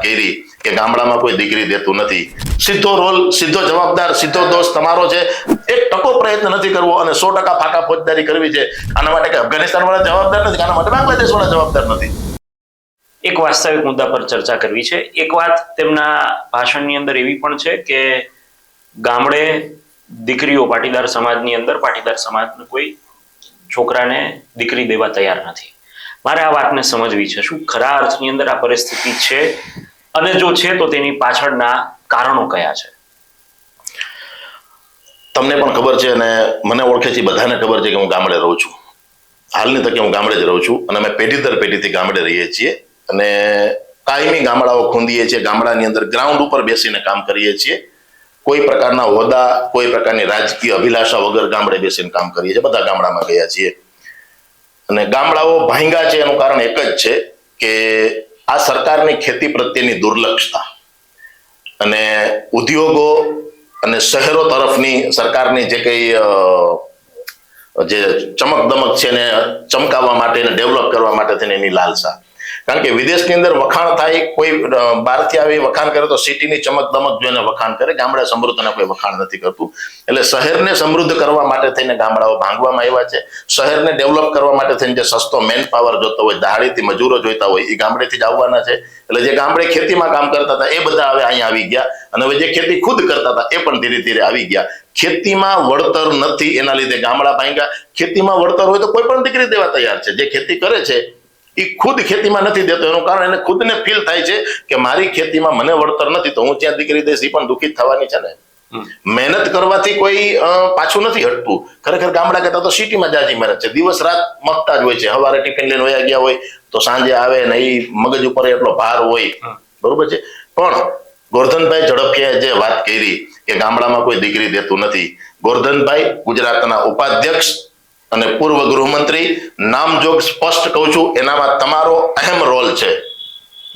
કરી કે ગામડામાં કોઈ દીકરી દેતું નથી, સીધો રોલ, સીધો જવાબદાર, સીધો દોષ તમારો છે. 1% પ્રયત્ન નથી કરવો અને 100% ફાકા ફોજદારી કરવી છે. આના માટે કે અફઘાનિસ્તાન વાળા જવાબદાર નથી, આના માટે બાંગ્લાદેશ વાળા જવાબદાર નથી. એક વાસ્તવિક મુદ્દા પર ચર્ચા કરવી છે. એક વાત તેમના ભાષણની અંદર એવી પણ છે કે ગામડે દીકરીઓ પાટીદાર સમાજની અંદર પાટીદાર સમાજને કોઈ છોકરાને દીકરી દેવા તૈયાર નથી. મારે આ વાતને સમજવી છે. શું ખરા અર્થની અંદર આ પરિસ્થિતિ છે, અને જો છે તો તેની પાછળના કારણો કયા છે? તમને પણ ખબર છે અને મને ઓળખે છે, બધાને ખબર છે કે હું ગામડે રહું છું. હાલની તકે હું ગામડે જ રહું છું અને અમે પેઢી દર પેઢીથી ગામડે રહીએ છીએ અને કાયમી ગામડાઓ ખૂંદીએ છીએ. ગામડાની અંદર ગ્રાઉન્ડ ઉપર બેસીને કામ કરીએ છીએ. કોઈ પ્રકારના હોદ્દા, કોઈ પ્રકારની રાજકીય અભિલાષા વગર ગામડે બેસીને કામ કરીએ છીએ. બધા ગામડામાં ગયા છીએ અને ગામડાઓ ભાંગ્યા છે એનું કારણ એક જ છે કે આ સરકારની ખેતી પ્રત્યેની દુર્લક્ષતા અને ઉદ્યોગો અને શહેરો તરફની સરકારની જે કંઈ જે ચમક દમક છે એને ચમકાવવા માટે અને ડેવલપ કરવા માટે થઈને એની લાલસા. કારણ કે વિદેશની અંદર વખાણ થાય, કોઈ બહારથી આવી વખાણ કરે તો સિટીની ચમક દમક જોઈને વખાણ કરે. ગામડા સમૃદ્ધને કોઈ વખાણ નથી કરતું. એટલે શહેરને સમૃદ્ધ કરવા માટે થઈને ગામડાઓ ભાંગવામાં આવ્યા છે. શહેરને ડેવલપ કરવા માટે થઈને જે સસ્તો મેન પાવર જોતો હોય, દહાડીથી મજૂરો જોઈતા હોય, એ ગામડેથી જ આવવાના છે. એટલે જે ગામડે ખેતીમાં કામ કરતા હતા એ બધા હવે અહીંયા આવી ગયા અને હવે જે ખેતી ખુદ કરતા હતા એ પણ ધીરે ધીરે આવી ગયા. ખેતીમાં વળતર નથી એના લીધે ગામડા ભાંગ્યા. ખેતીમાં વળતર હોય તો કોઈ પણ દીકરી દેવા તૈયાર છે. જે ખેતી કરે છે એ ખુદ ખેતીમાં નથી દેતો. એનું કારણ એને ખુદને ફીલ થાય છે કે મારી ખેતીમાં મને વળતર નથી તો હું ત્યાં દીકરી દઈશ, એ પણ દુઃખિત થવાની છે ને. મહેનત કરવાથી કોઈ પાછું નથી હટતું. ખરેખર ગામડા કરતા તો સિટીમાં જાજી મહેનત છે. દિવસ રાત મગતા જ હોય છે. સવારે ટિફિન લઈને વયા ગયા હોય તો સાંજે આવે ને એ મગજ ઉપર એટલો ભાર હોય. બરોબર છે. પણ ગોરધનભાઈ ઝડફિયાએ જે વાત કરી કે ગામડામાં કોઈ દીકરી દેતું નથી, ગોરધનભાઈ ગુજરાતના ઉપાધ્યક્ષ અને પૂર્વ ગૃહમંત્રી, નામજોગ સ્પષ્ટ કહું છું, એનામાં તમારો અહેમ રોલ છે.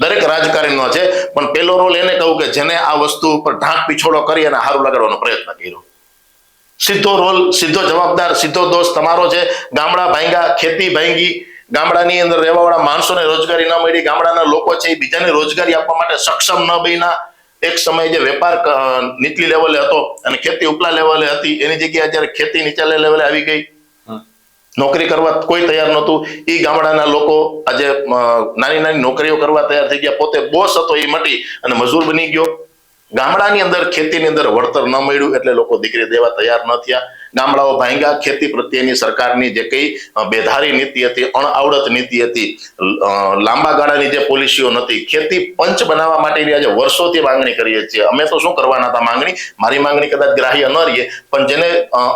દરેક રાજકારણીનો છે, પણ પેલો રોલ એને કહું કે જેને આ વસ્તુ ઉપર ઢાંક પીછોડો કરી અને હારું લગાડવાનો પ્રયત્ન કર્યો. સીધો રોલ, સીધો જવાબદાર, સીધો દોષ તમારો છે. ગામડા ભાંગ્યા, ખેતી ભાંગી, ગામડાની અંદર રહેવાવાળા માણસોને રોજગારી ન મળી, ગામડાના લોકો છે એ બીજાને રોજગારી આપવા માટે સક્ષમ ન બન્યા. એક સમય જે વેપાર નીચલી લેવલે હતો અને ખેતી ઉપલા લેવલે હતી એની જગ્યાએ અત્યારે ખેતી નીચલા લેવલે આવી ગઈ. નોકરી કરવા કોઈ તૈયાર નહોતું. એ ગામડાના લોકો આજે નાની નાની નોકરીઓ કરવા તૈયાર થઈ ગયા. પોતે બોસ હતો એ મટી અને મજૂર બની ગયો. ગામડાની અંદર ખેતીની અંદર વળતર ન મળ્યું એટલે લોકો દીકરી દેવા તૈયાર ન થયા. ગામડાઓ ભાંગ્યા. ખેતી પ્રત્યેની સરકારની જે કઈ બેધારી નીતિ હતી, અણઆવડત નીતિ હતી, લાંબા ગાળાની જે પોલિસીઓ નથી, ખેતી પંચ બનાવવા માટેની આજે વર્ષોથી માંગણી કરીએ છીએ. અમે તો શું કરવાના હતા માંગણી, મારી માંગણી કદાચ ગ્રાહ્ય ન રહીએ, પણ જેને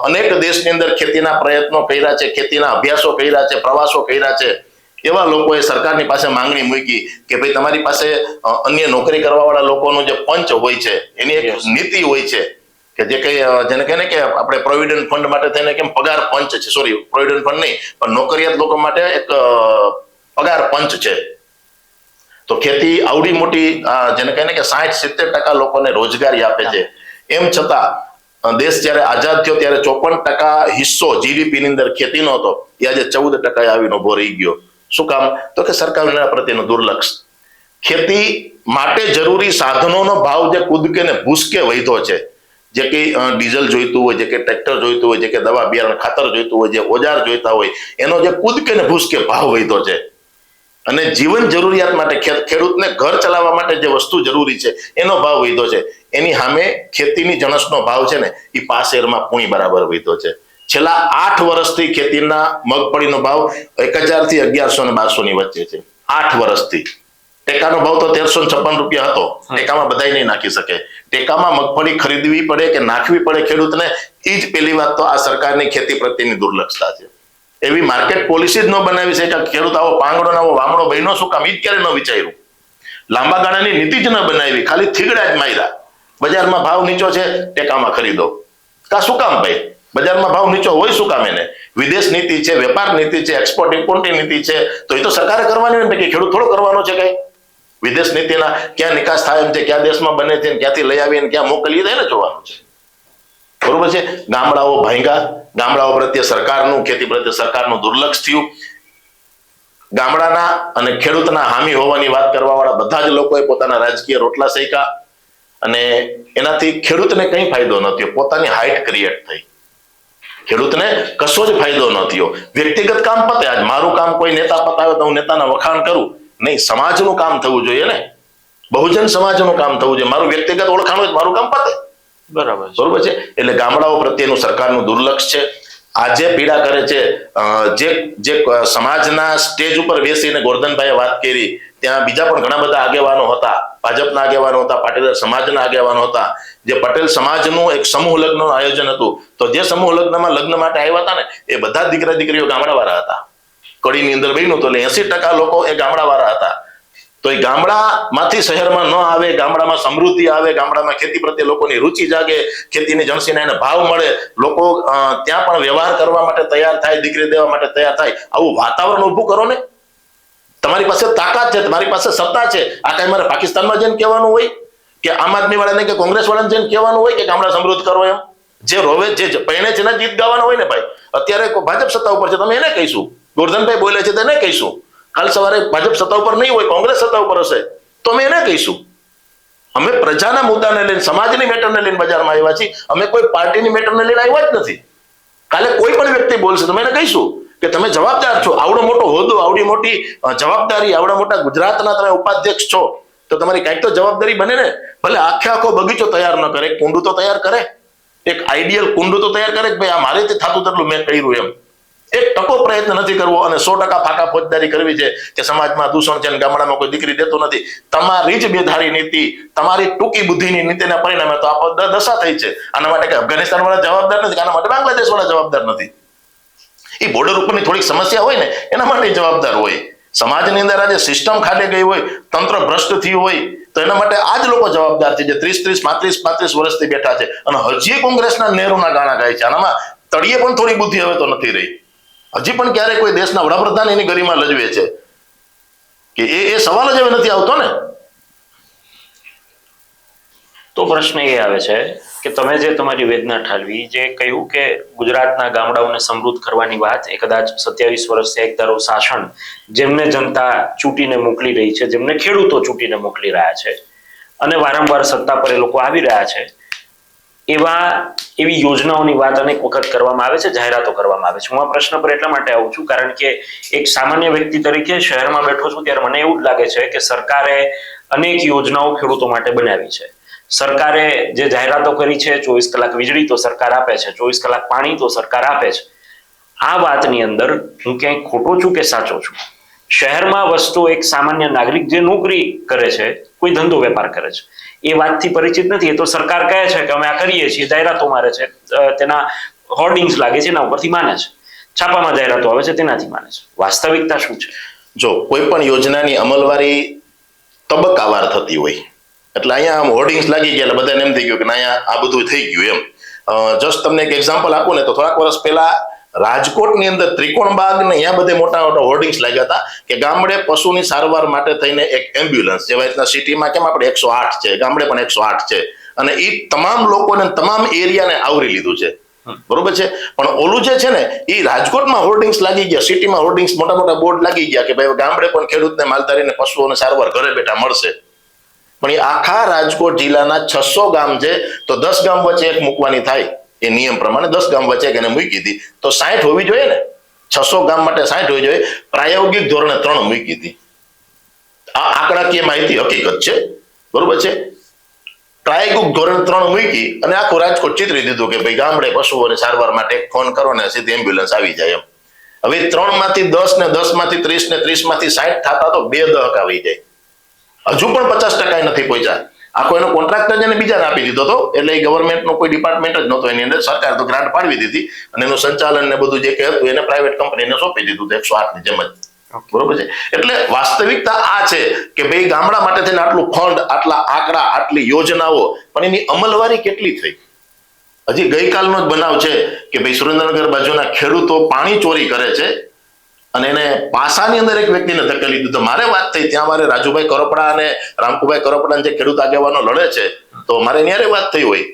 અનેક દેશની અંદર ખેતીના પ્રયત્નો કર્યા છે, ખેતીના અભ્યાસો કર્યા છે, પ્રવાસો કર્યા છે, એવા લોકોએ સરકારની પાસે માંગણી મૂકી કે ભાઈ તમારી પાસે અન્ય નોકરી કરવા વાળા લોકોનું જે પંચ હોય છે એની એક નીતિ હોય છે કે જે કઈ જેને કહે ને કે આપણે પ્રોવિડન્ટ ફંડ માટે થઈને કેમ પગાર પંચ છે, સોરી પ્રોવિડન્ટ ફંડ નહીં પણ નોકરિયાત લોકો માટે એક પગાર પંચ છે. તો ખેતી આવડી મોટી જેને કહે ને કે 60-70% લોકોને રોજગારી આપે છે. એમ છતાં દેશ જયારે આઝાદ થયો ત્યારે 54% હિસ્સો જીડીપી ની અંદર ખેતીનો હતો, એ આજે 14% આવીને ઉભો રહી ગયો. શું કામ? તો કે સરકારના પ્રત્યેનું દુર્લક્ષ. ખેતી માટે જરૂરી સાધનોનો ભાવ જે કૂદકે ને ભૂસકે વધ્યો છે. જે કઈ ડીઝલ જોઈતું હોય, જે કે ટ્રેક્ટર જોઈતું હોય, જે કે દવા બિયારણ ખાતર જોઈતું હોય, જે ઓજાર જોઈતા હોય, એનો જે કૂદકે ને ભૂસકે ભાવ વધ્યો છે. અને જીવન જરૂરિયાત માટે ખેડૂતને ઘર ચલાવવા માટે જે વસ્તુ જરૂરી છે એનો ભાવ વધ્યો છે. એની સામે ખેતીની જણસનો ભાવ છે ને એ પાસેરમાં પૂણી બરાબર વધ્યો છે. છેલ્લા 8 વર્ષથી ખેતીના મગફળીનો ભાવ 1000 થી 1100 ને 1200 ની વચ્ચે છે. 8 વર્ષથી. ટેકાનો ભાવ તો 1356 રૂપિયા હતો. ટેકામાં બધાય નહીં નાખી શકે. ટેકામાં મગફળી ખરીદવી પડે કે નાખવી પડે ખેડૂતને, એ જ પહેલી વાત તો આ સરકારની ખેતી પ્રત્યેની દુર્લક્ષતા છે. એવી માર્કેટ પોલિસી જ ન બનાવી છે કે ખેડૂત આવો પાંગડો આવો વામડો બન્યો શું કામ, એ જ ક્યારે ન વિચાર્યું. લાંબા ગાળાની નીતિ જ ન બનાવી, ખાલી થીગડા જ માર્યા. બજારમાં ભાવ નીચો છે, ટેકામાં ખરીદો. કા શું કામ ભાઈ? બજારમાં ભાવ નીચો હોય શું કામ? એને વિદેશ નીતિ છે, વેપાર નીતિ છે, એક્સપોર્ટ ઇમ્પોર્ટની નીતિ છે, તો એ તો સરકારે કરવાની હોય ને, કે ખેડૂત થોડો કરવાનો છે કઈ. વિદેશ નીતિના ક્યાં નિકાસ થાય એમ છે, ક્યાં દેશમાં બને છે, ક્યાંથી લઈ આવીને ક્યાં મોકલીએ એને જોવાનું છે. બરોબર છે. ગામડાઓ ભાંગ્યા. ગામડાઓ પ્રત્યે સરકારનું, ખેતી પ્રત્યે સરકારનું દુર્લક્ષ થયું. ગામડાના અને ખેડૂતના હામી હોવાની વાત કરવાવાળા બધા જ લોકોએ પોતાના રાજકીય રોટલા શેક્યા અને એનાથી ખેડૂતને કંઈ ફાયદો ન થયો. પોતાની હાઈટ ક્રિએટ થઈ. ખેડૂતને કશો જ ફાયદો ન થયો. વ્યક્તિગત કામ પતે. આજ મારું કામ કોઈ નેતા પતાવે તો હું નેતાના વખાણ કરું નહીં. સમાજનું કામ થવું જોઈએ ને. બહુજન સમાજનું કામ થવું જોઈએ. મારું વ્યક્તિગત ઓળખાણ હોય મારું કામ પતે. બરોબર છે. એટલે ગામડાઓ પ્રત્યેનું સરકારનું દુર્લક્ષ છે. આજે પીડા કરે છે જે સમાજના સ્ટેજ ઉપર બેસીને ગોરધનભાઈએ વાત કરી, ત્યાં બીજા પણ ઘણા બધા આગેવાનો હતા, ભાજપના આગેવાનો હતા, પાટીદાર સમાજના આગેવાનો હતા. જે પટેલ સમાજનું એક સમૂહ લગ્નનું આયોજન હતું, તો જે સમૂહ લગ્નમાં લગ્ન માટે આવ્યા હતા ને એ બધા દીકરા દીકરીઓ ગામડાવાળા હતા. કડીની અંદર બન્યું તો એટલે 80% લોકો એ ગામડાવાળા હતા. તો એ ગામડામાંથી શહેરમાં ન આવે, ગામડામાં સમૃદ્ધિ આવે, ગામડામાં ખેતી પ્રત્યે લોકોની રુચિ જાગે, ખેતીની જણસીને એને ભાવ મળે, લોકો ત્યાં પણ વ્યવહાર કરવા માટે તૈયાર થાય, દીકરી દેવા માટે તૈયાર થાય. આવું વાતાવરણ ઊભું કરો ને. તમારી પાસે તાકાત છે, તમારી પાસે સત્તા છે. આ કઈ મારે પાકિસ્તાનમાં જઈને કહેવાનું હોય કે આમ આદમી વાળાને કે કોંગ્રેસ વાળાને જઈને કહેવાનું હોય કે ગામડા સમૃદ્ધ કરો એમ? જે રોવે જે પહેણે છે ને ગીત ગાવાનું હોય ને ભાઈ. અત્યારે ભાજપ સત્તા ઉપર છે, તમે એને કહીશું. ગોરધનભાઈ બોલે છે તેને કહીશું. કાલ સવારે ભાજપ સત્તા ઉપર નહીં હોય, કોંગ્રેસ સત્તા ઉપર હશે, તો અમે એને કહીશું. અમે પ્રજાના મુદ્દાને લઈને, સમાજની મેટરને લઈને બજારમાં આવ્યા છીએ. અમે કોઈ પાર્ટીની મેટરને લઈને આવ્યા જ નથી. કાલે કોઈ પણ વ્યક્તિ બોલશે તો એને કહીશું કે તમે જવાબદાર છો. આવડો મોટો હોદ્દો, આવડી મોટી જવાબદારી, આવડા મોટા ગુજરાતના તમે ઉપાધ્યક્ષ છો, તો તમારી કંઈક તો જવાબદારી બને ને. ભલે આખો બગીચો તૈયાર ન કરે, કુંડું તો તૈયાર કરે. એક આઈડિયલ કુંડું તો તૈયાર કરે કે ભાઈ આ મારેથી થતું તેટલું મેં કર્યું એમ. 1% પ્રયત્ન નથી કરવો અને 100% ફાકા ફોજદારી કરવી છે કે સમાજમાં દૂષણ છે, ગામડામાં કોઈ દીકરી દેતું નથી. તમારી જ બેધારી નીતિ, તમારી ટૂંકી બુદ્ધિની નીતિના પરિણામે તો આ દશા થઈ છે. આના માટે કે અફઘાનિસ્તાન વાળા જવાબદાર નથી, આના માટે બાંગ્લાદેશ વાળા જવાબદાર નથી. એ બોર્ડર ઉપરની થોડીક સમસ્યા હોય ને એના માટે જવાબદાર હોય. સમાજની અંદર આજે સિસ્ટમ ખાડે ગઈ હોય, તંત્ર ભ્રષ્ટ થયું હોય, તો એના માટે આ જ લોકો જવાબદાર છે જે 30-35 વર્ષથી બેઠા છે અને હજી કોંગ્રેસના નેહરુના ગાણા ગાય છે. આનામાં તળિયે પણ થોડી બુદ્ધિ હવે તો નથી રહી. હજી પણ ક્યારેક કોઈ દેશના વડાપ્રધાન એની ગરિમા લજવે છે કે એ સવાલ જ હવે નથી આવતો ને. તો પ્રશ્ન એ આવે છે કે તમે જે તમારી વેદના ઠાલવી, જે કહ્યું કે ગુજરાતના ગામડાઓને સમૃદ્ધ કરવાની વાત, એ કદાચ 27 વર્ષથી એક ધારો શાસન જેમને જનતા ચૂંટીને મોકલી રહી છે, જેમને ખેડૂતો ચૂંટીને મોકલી રહ્યા છે અને વારંવાર સત્તા પર એ લોકો આવી રહ્યા છે, એવી યોજનાઓની વાત અનેક વખત કરવામાં આવે છે, જાહેરાતો કરવામાં આવે છે. હું આ પ્રશ્ન પર એટલા માટે આવું છું કારણ કે એક સામાન્ય વ્યક્તિ તરીકે શહેરમાં બેઠો છું ત્યારે મને એવું જ લાગે છે કે સરકારે અનેક યોજનાઓ ખેડૂતો માટે બનાવી છે. સરકારે જે જાહેરાતો કરી છે, 24 કલાક વીજળી તો સરકાર આપે છે, 24 કલાક પાણી તો સરકાર આપે છે. આ વાતની અંદર હું ક્યાંય ખોટો છું કે સાચો છું? શહેરમાં વસતો એક સામાન્ય નાગરિક જે નોકરી કરે છે, કોઈ ધંધો વેપાર કરે છે, એ વાતથી પરિચિત નથી. એ તો સરકાર કહે છે કે અમે આ કરીએ છીએ, જાહેરાતો મારે છે, તેના હોર્ડિંગ્સ લાગે છે, એના ઉપરથી માને છે, છાપામાં જાહેરાતો આવે છે તેનાથી માને છે. વાસ્તવિકતા શું છે? જો કોઈ પણ યોજનાની અમલવારી તબક્કાવાર થતી હોય એટલે અહીંયા આમ હોર્ડિંગ્સ લાગી ગયા એટલે બધાને એમ થઈ ગયું કે ના અહીંયા આ બધું થઈ ગયું એમ. જસ્ટ તમને એક એક્ઝામ્પલ આપું ને તો થોડાક વર્ષ પહેલા રાજકોટની અંદર ત્રિકોણબાગ ને અહીંયા બધે મોટા મોટા હોર્ડિંગ્સ લાગ્યા હતા કે ગામડે પશુની સારવાર માટે થઈને એક એમ્બ્યુલન્સ, જેવા રીતના સિટીમાં કેમ આપણે 108 છે, ગામડે પણ 108 છે, અને એ તમામ લોકોને તમામ એરિયાને આવરી લીધું છે. બરોબર છે. પણ ઓલું જે છે ને એ રાજકોટમાં હોર્ડિંગ્સ લાગી ગયા, સિટીમાં હોર્ડિંગ્સ મોટા મોટા બોર્ડ લાગી ગયા કે ભાઈ ગામડે પણ ખેડૂતને માલધારીને પશુઓને સારવાર ઘરે બેઠા મળશે. પણ એ આખા રાજકોટ જિલ્લાના 600 ગામ છે તો 10 ગામ વચ્ચે એક મૂકવાની થાય. એ નિયમ પ્રમાણે 10 ગામ વચ્ચે એને મૂકી હતી તો 60 હોવી જોઈએ ને. 600 ગામ માટે 60 હોવી જોઈએ. પ્રાયોગિક ધોરણે 3 મૂકી હતી. આ આંકડાકીય માહિતી હકીકત છે. બરોબર છે. પ્રાયોગિક ધોરણે 3 મૂકી અને આખું રાજકોટ ચિતરી દીધું કે ભાઈ ગામડે પશુઓને સારવાર માટે ફોન કરો ને સીધી એમ્બ્યુલન્સ આવી જાય એમ. હવે 3 માંથી 10 ને 10 માંથી 30 ને 30 માંથી 60 થતા તો 2 દહક આવી જાય. હજુ પણ 50% નથી પહોંચ્યા. આખો એનો કોન્ટ્રાક્ટ જ એને બીજાને આપી દીધો હતો. એટલે એ ગવર્મેન્ટનો કોઈ ડિપાર્ટમેન્ટ જ નહોતો એની અંદર. સરકાર તો ગ્રાન્ટ પાડવી દીધી અને એનું સંચાલન ને બધું જે કે હતું એને પ્રાઇવેટ કંપનીને સોંપી દીધું 108 ની જેમ જ. બરોબર છે. એટલે વાસ્તવિકતા આ છે કે ભાઈ ગામડા માટે થઈને આટલું ફંડ, આટલા આંકડા, આટલી યોજનાઓ, પણ એની અમલવારી કેટલી થઈ? હજી ગઈકાલનો જ બનાવ છે કે ભાઈ સુરેન્દ્રનગર બાજુના ખેડૂતો પાણી ચોરી કરે છે અને એને પાસાની અંદર એક વ્યક્તિને ધકેલી દીધો. મારે વાત થઈ ત્યાં મારે રાજુભાઈ કરોપડા અને રામકુભાઈ કરોપડા જે ખેડૂત આગેવાનો લડે છે તો મારે ત્યારે વાત થઈ હોય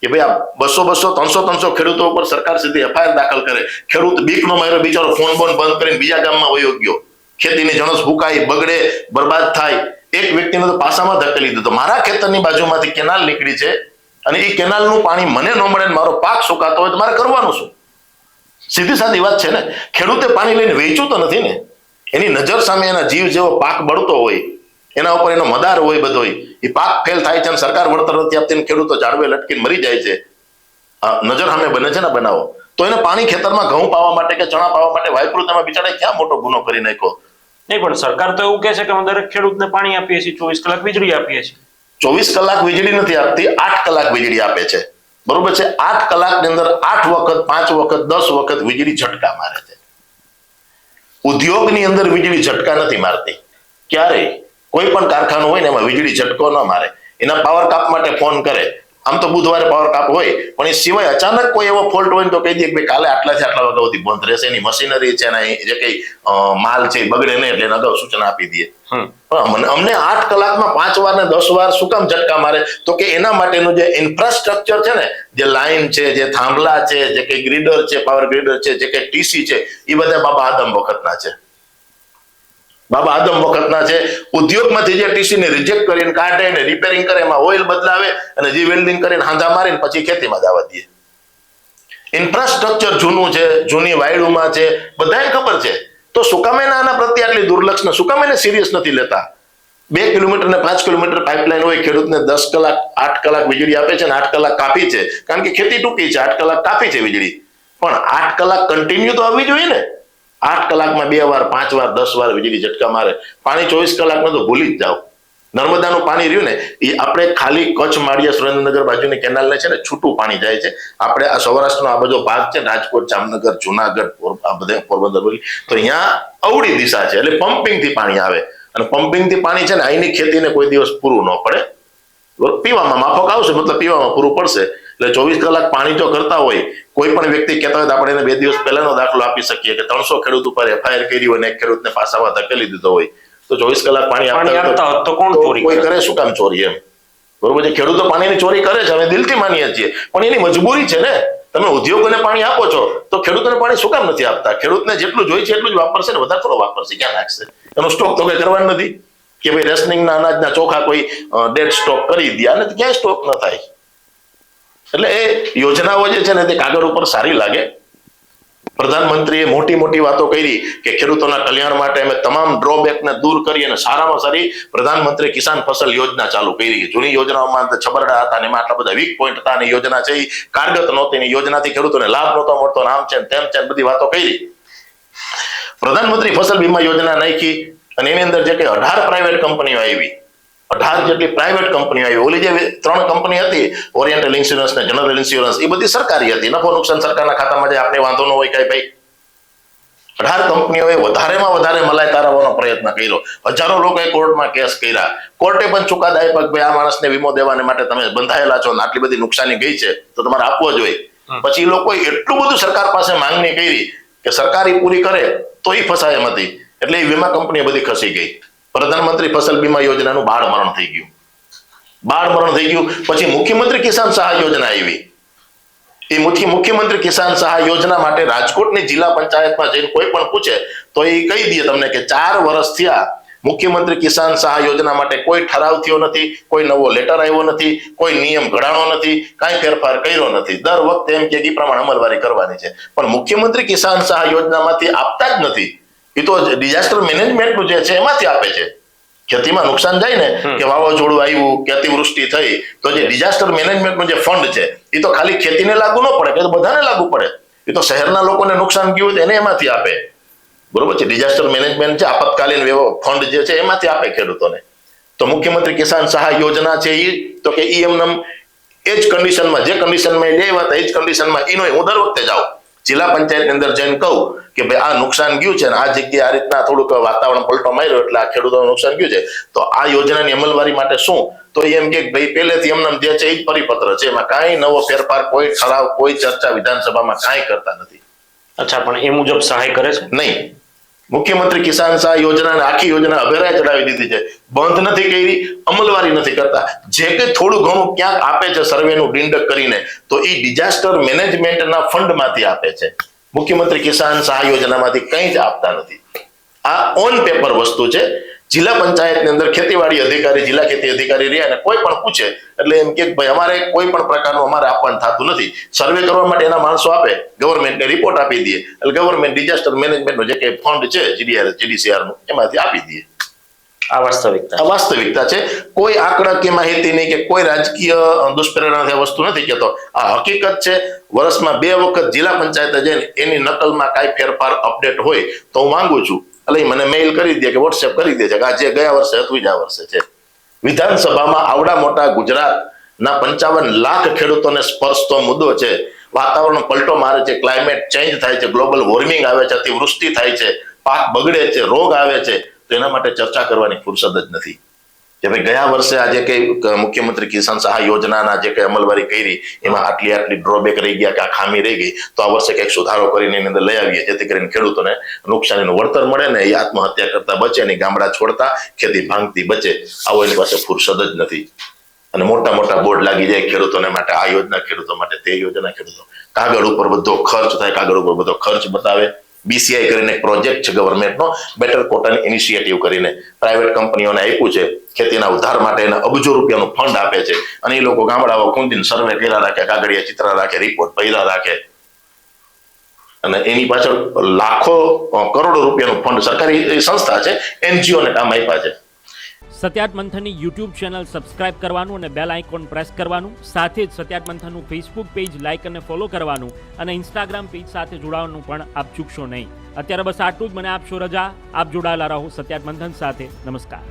કે ભાઈ આ 200 300 ખેડૂતો ઉપર સરકાર સીધી એફઆઈઆર દાખલ કરે. ખેડૂત બીકનો માર્યો બિચારો ફોન બંધ કરીને બીજા ગામમાં વયો ગયો. ખેતીની જણસ ફૂંકાય, બગડે, બરબાદ થાય. એક વ્યક્તિને તો પાસામાં ધકેલી દીધો. મારા ખેતરની બાજુમાંથી કેનાલ નીકળી છે અને એ કેનાલનું પાણી મને ન મળે ને મારો પાક સુકાતો હોય તો મારે કરવાનું શું? સીધી સાદી વાત છે ને. ખેડૂતે પાણી લઈને વેચ્યું તો નથી ને. એની નજર સામે એના જીવ જેવો પાક બળતો હોય, એના ઉપર એનો મદાર હોય બધો, એ પાક ફેલ થાય છે અને સરકાર વળતર નથી આપતી ને ખેડૂતો ઝાડવે લટકીને મરી જાય છે. નજર સામે બને છે ને બનાવો. તો એને પાણી ખેતરમાં ઘઉં પાવા માટે કે ચણા પાવા માટે વાપરું, તેમાં બિચારા ક્યાં મોટો ગુનો કરી નાખ્યો. નહીં, પણ સરકાર તો એવું કહે છે કે અમે દરેક ખેડૂતને પાણી આપીએ છીએ, 24 કલાક વીજળી આપીએ છીએ. 24 કલાક વીજળી નથી આપતી, 8 કલાક વીજળી આપે છે. બરોબર છે. 8 કલાકની અંદર 8 વખત, 5 વખત, 10 વખત વીજળી ઝટકા મારે છે. ઉદ્યોગની અંદર વીજળી ઝટકા નથી મારતી ક્યારેય. કોઈ પણ કારખાનું હોય ને એમાં વીજળી ઝટકો ન મારે. એના પાવર કાપ માટે ફોન કરે. આમ તો બુધવારે પાવર કાપ હોય, પણ એ સિવાય અચાનક કોઈ એવો ફોલ્ટ હોય તો કહી દે કે ભાઈ કાલે આટલાથી આટલા વાગ્યા સુધી બંધ રહેશે. એની મશીનરી છે, એના જે કઈ માલ છે બગડે નહીં એટલે એને અગાઉ સૂચના આપી દે. અમને 8 કલાકમાં 5 વાર ને 10 વાર શું કામ ઝટકા મારે? તો કે એના માટેનું જે ઇન્ફ્રાસ્ટ્રક્ચર છે ને, જે લાઈન છે, જે થાંભલા છે, જે કઈ ગ્રીડર છે, પાવર ગ્રીડર છે, જે કઈ ટીસી છે, એ બધા બાબા આદમ વખતના છે. બાબા આદમ વખતના છે. ઉદ્યોગમાંથી જે ટીસી ને રિજેક્ટ કરીને કાઢે ને રિપેરિંગ કરે, એમાં ઓઇલ બદલાવે અને જે વેલ્ડિંગ કરીને હાંધા મારીને પછી ખેતીમાં જવા દે. ઇન્ફ્રાસ્ટ્રક્ચર જૂનું છે, જૂની વાયડુમાં છે, બધાને ખબર છે. તો શું કામ આના પ્રત્યે આટલી દુર્લક્ષ ને શું કામ એને સિરિયસ નથી લેતા? 2 કિલોમીટર ને 5 કિલોમીટર પાઇપલાઇન હોય, ખેડૂતને 10 કલાક 8 કલાક વીજળી આપે છે ને 8 કલાક કાપી છે, કારણ કે ખેતી ટૂંકી છે. 8 કલાક કાપી છે વીજળી, પણ 8 કલાક કન્ટિન્યુ તો આવવી જોઈએ ને. 8 કલાકમાં 2 વાર, 5 વાર, 10 વાર વીજળી ઝટકા મારે. પાણી 24 કલાકમાં તો ભૂલી જ જાઓ. નર્મદાનું પાણી રહ્યું ને, એ આપણે ખાલી કચ્છ, માળિયા, સુરેન્દ્રનગર બાજુની કેનાલને છે ને છૂટું પાણી જાય છે. આપણે આ સૌરાષ્ટ્રનો આ બધો ભાગ છે, રાજકોટ, જામનગર, જુનાગઢ, આ બધે પોરબંદર, તો અહીંયા અવળી દિશા છે એટલે પમ્પિંગ થી પાણી આવે. અને પમ્પિંગ થી પાણી છે ને અહીંની ખેતીને કોઈ દિવસ પૂરું ન પડે. પીવામાં માફક આવશે, મતલબ પીવામાં પૂરું પડશે. એટલે 24 કલાક પાણી જો કરતા હોય, કોઈ પણ વ્યક્તિ કહેતા હોય તો આપણે એને 2 દિવસ પહેલાનો દાખલો આપી શકીએ કે 300 ખેડૂત ઉપર FIR કરી હોય ને એક ખેડૂતને પાસામાં ધકેલી દીધો હોય, તો 24 કલાક પાણી આપતા હોય તો કોણ ચોરી કોઈ કરે? શું કામ ચોરી? એમ બરોબર છે. ખેડૂતો પાણીની ચોરી કરે છે, અમે દિલથી માનીએ છીએ, પણ એની મજબૂરી છે ને. તમે ઉદ્યોગોને પાણી આપો છો તો ખેડૂતોને પાણી શું કામ નથી આપતા? ખેડૂતને જેટલું જોઈએ છે એટલું જ વાપરશે ને, વધારે થોડો વાપરશે, ક્યાં નાખશે? એનો સ્ટોક તો કઈ કરવાનો નથી કે ભાઈ રેશનિંગના અનાજના ચોખા કોઈ ડેડ સ્ટોક કરી દે, અને ક્યાંય સ્ટોક ન થાય. એટલે એ યોજનાઓ જે છે ને તે કાગળ ઉપર સારી લાગે. પ્રધાનમંત્રીએ મોટી મોટી વાતો કરી કે ખેડૂતોના કલ્યાણ માટે અમે તમામ ડ્રોબેકને દૂર કરી અને સારામાં સારી પ્રધાનમંત્રી કિસાન ફસલ યોજના ચાલુ કરી. જૂની યોજનાઓમાં છબરડા હતા ને એમાં આટલા બધા વીક પોઈન્ટ હતા અને યોજના છે એ કારગત નહોતી ને યોજનાથી ખેડૂતોને લાભ નહોતો મળતો, આમ છે તેમ છે, બધી વાતો કરી. પ્રધાનમંત્રી ફસલ વીમા યોજના નાખી અને એની અંદર જે કે 18 પ્રાઇવેટ કંપનીઓ આવી, 18 જેટલી પ્રાઇવેટ કંપનીઓ આવી. ઓલી જે 3 કંપની હતી, ઓરિએન્ટલ ઇન્સ્યોરન્સ ને જનરલ ઇન્સ્યોરન્સ, એ બધી સરકારી હતી. નફો નુકસાન સરકારના ખાતામાં જાય, આપણે વાંધો ન હોય કઈ ભાઈ. 18 કંપનીઓએ વધારેમાં વધારે મલાઈ તારવવાનો પ્રયત્ન કર્યો. હજારો લોકોએ કોર્ટમાં કેસ કર્યા. કોર્ટે પણ ચુકાદા આપ્યા કે ભાઈ આ માણસને વીમો દેવાને માટે તમે બંધાયેલા છો, આટલી બધી નુકસાની ગઈ છે તો તમારે આપવો જોઈએ. પછી લોકોએ એટલું બધું સરકાર પાસે માંગણી કરી કે સરકારી પૂરી કરે તો એ ફસાય એમ હતી. એટલે એ વીમા કંપનીઓ બધી ખસી ગઈ. પ્રધાનમંત્રી ફસલ બીમા યોજનાનું બાળ મરણ થઈ ગયું. પછી મુખ્યમંત્રી કિસાન સહાય યોજના આવી. એ મુખ્યમંત્રી કિસાન સહાય યોજના માટે રાજકોટની જિલ્લા પંચાયતમાં જઈને કોઈ પણ પૂછે તો એ કહી દે તમને કે 4 વર્ષ થયા મુખ્યમંત્રી કિસાન સહાય યોજના માટે કોઈ ઠરાવ થયો નથી, કોઈ નવો લેટર આવ્યો નથી, કોઈ નિયમ ઘડાણો નથી, કાંઈ ફેરફાર કર્યો નથી. દર વખતે એમ કે એ પ્રમાણે અમલવારી કરવાની છે, પણ મુખ્યમંત્રી કિસાન સહાય યોજનામાંથી આપતા જ નથી. એ તો ડિઝાસ્ટર મેનેજમેન્ટનું જે છે એમાંથી આપે છે. ખેતીમાં નુકસાન જાય ને કે વાવાઝોડું આવ્યું કે અતિવૃષ્ટિ થઈ તો જે ડિઝાસ્ટર મેનેજમેન્ટનું જે ફંડ છે એ તો ખાલી ખેતીને લાગુ ન પડે, કે બધાને લાગુ પડે. એ તો શહેરના લોકોને નુકસાન ગયું એને એમાંથી આપે. બરોબર છે. ડિઝાસ્ટર મેનેજમેન્ટ છે, આપતકાલીન ફંડ જે છે એમાંથી આપે ખેડૂતોને. તો મુખ્યમંત્રી કિસાન સહાય યોજના છે એ તો કે એમને એ જ કન્ડિશનમાં, જે કન્ડિશનમાં લેવા હતા એ જ કન્ડિશનમાં એનો હું દર વખતે જાઉં જિલ્લા પંચાયતની અંદર જઈને કહું કે ભાઈ આ નુકસાન ગયું છે ને આ જગ્યાએ આ રીતના થોડુંક વાતાવરણ પલટો માર્યો એટલે આ ખેડૂતોનું નુકસાન ગયું છે, તો આ યોજનાની અમલવારી માટે શું? તો એમ કે ભાઈ પહેલેથી એમને જે છે એ જ પરિપત્ર છે, એમાં કાંઈ નવો ફેરફાર, કોઈ ઠરાવ, કોઈ ચર્ચા વિધાનસભામાં કાંઈ કરતા નથી. અચ્છા, પણ એ મુજબ સહાય કરે છે નહીં. મુખ્યમંત્રી કિસાન સહાય યોજના આખી યોજના અભેરાય ચડાવી દીધી છે, બંધ નથી કરી, અમલવારી નથી કરતા. જે કંઈ થોડું ઘણું ક્યાંક આપે છે સર્વેનું ડિંડક કરીને તો એ ડિઝાસ્ટર મેનેજમેન્ટના ફંડમાંથી આપે છે. મુખ્યમંત્રી કિસાન સહાય યોજનામાંથી કંઈ જ આપતા નથી. આ ઓન પેપર વસ્તુ છે. જિલ્લા પંચાયતની અંદર ખેતીવાડી અધિકારી, જિલ્લા ખેતી અધિકારી રહ્યા અને કોઈ પણ પૂછે એટલે એમ કે ભાઈ અમારે કોઈ પણ પ્રકારનું અમારે આપવાનું થતું નથી. સર્વે કરવા માટે એના માણસો આપે, ગવર્મેન્ટને રિપોર્ટ આપી દે એટલે ગવર્મેન્ટ ડિઝાસ્ટર મેનેજમેન્ટનો જે કંઈ ફંડ છે GDCR નું એમાંથી આપી દે. આ વાસ્તવિકતા છે. કોઈ આંકડાકીય માહિતી નહીં કે કોઈ રાજકીય દુષ્પ્રેરણાથી આ વસ્તુ નથી કહેતો. આ હકીકત છે. વર્ષમાં 2 વખત જિલ્લા પંચાયતે જઈને એની નકલમાં કાંઈ ફેરફાર અપડેટ હોય તો હું માંગુ છું એટલે મને મેઇલ કરી દે કે વોટ્સએપ કરી દે છે કે આ જે ગયા વર્ષે હતું જ આ વર્ષે છે. વિધાનસભામાં આવડા મોટા ગુજરાતના 55 લાખ ખેડૂતોને સ્પર્શતો મુદ્દો છે. વાતાવરણ પલટો મારે છે, ક્લાઇમેટ ચેન્જ થાય છે, ગ્લોબલ વોર્મિંગ આવે છે, અતિવૃષ્ટિ થાય છે, પાક બગડે છે, રોગ આવે છે, તો એના માટે ચર્ચા કરવાની ફુરસદ જ નથી. કે ભાઈ ગયા વર્ષે આજે કઈ મુખ્યમંત્રી કિસાન સહાય યોજનાના જે કઈ અમલવારી કરી એમાં આટલી ડ્રોબેક રહી ગયા કે આ ખામી રહી ગઈ, તો આ વર્ષે કંઈક સુધારો કરીને એની અંદર લઈ આવીએ જેથી કરીને ખેડૂતોને નુકસાનીનું વળતર મળે ને એ આત્મહત્યા કરતા બચે ને ગામડા છોડતા ખેતી ભાંગતી બચે. આવો એની પાસે ફુરસદ જ નથી. અને મોટા બોર્ડ લાગી જાય ખેડૂતોને માટે, આ યોજના ખેડૂતો માટે, તે યોજના ખેડૂતો, કાગળ ઉપર બધો ખર્ચ થાય, કાગળ ઉપર બધો ખર્ચ બતાવે. BCI કરીને એક પ્રોજેક્ટ છે ગવર્મેન્ટનો, બેટર કોટન ઇનિશિયેટિવ કરીને પ્રાઇવેટ કંપનીઓને આપ્યું છે. ખેતીના ઉદ્ધાર માટે એને અબજો રૂપિયાનું ફંડ આપે છે અને એ લોકો ગામડાઓ ખૂંદીને સર્વે કર્યા રાખે, કાગળિયા ચિત્ર રાખે, રિપોર્ટ પહેલા રાખે અને એની પાછળ લાખો કરોડો રૂપિયાનું ફંડ સરકારી સંસ્થા છે, NGO ને કામ આપ્યા છે. સત્યાત મંથનની યુટ્યુબ ચેનલ સબસ્ક્રાઇબ કરવાનું અને બેલ આઇકોન પ્રેસ કરવાનું, સાથે જ સત્યાત મંથનનું ફેસબુક પેજ લાઇક અને ફોલો કરવાનું અને ઇન્સ્ટાગ્રામ પેજ સાથે જોડાવાનું પણ આપ ચૂકશો નહીં. અત્યારે બસ આટલું જ. મને આપશો રજા. આપ જોડાયેલા રહો સત્યાત મંથન સાથે. નમસ્કાર.